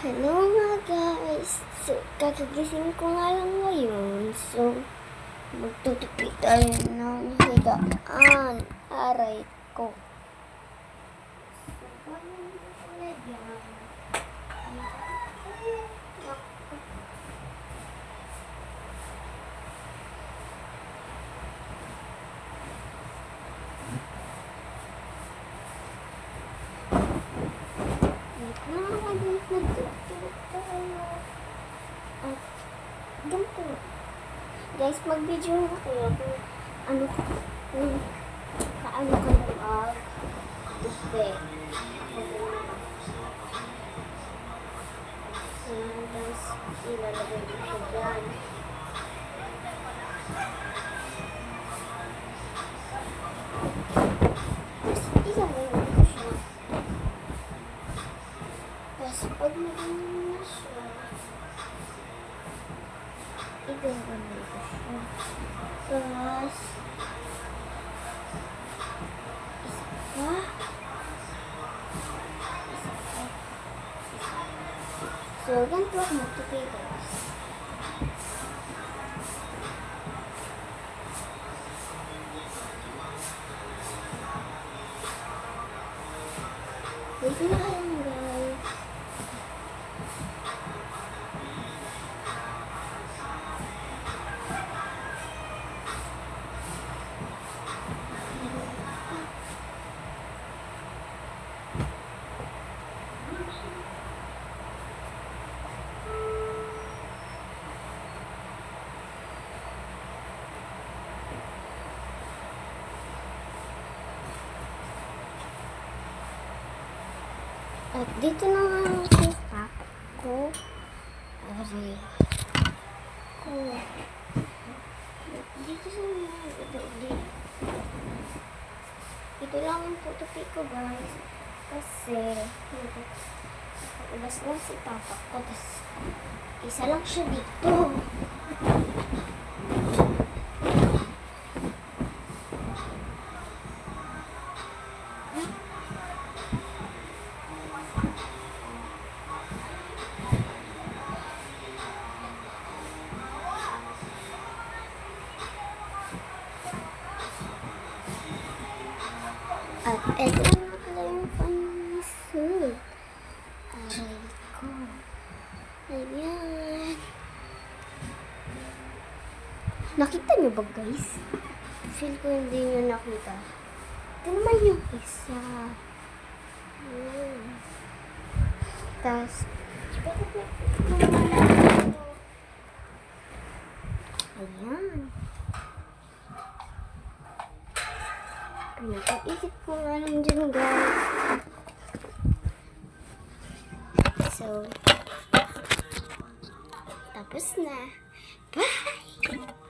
Hello mga guys. So, kakagising ko nga lang ngayon. So, magtutupi tayo ng higaan. Aray ko. So, paano ko na yan? Ganito. Guys, mag-video na kayo kung ano kung kaano ka mag-tupe. So, guys, ilalagay ko siya dyan. Tapos, ilalagay ko siya. Tapos, pag naging na siya, igagawin ko siya. Tapos, isa pa. So, ganito ako magtupi, guys. Wait na kayo, guys. At dito na nga ang sipap ko. Aray ko. Dito sa mga ito lang ang putupi ko, guys. Kasi ubas lang si papa ko. Tapos isa lang siya dito. At eto na pala yung panisod. Aray ko. Ayan. Nakita niyo ba, guys? Feel ko hindi niyo nakita. Ito naman yung isa. Tapos, ayan. Pinakaisip ko nga lang dyan, guys. So, tapos na. Bye!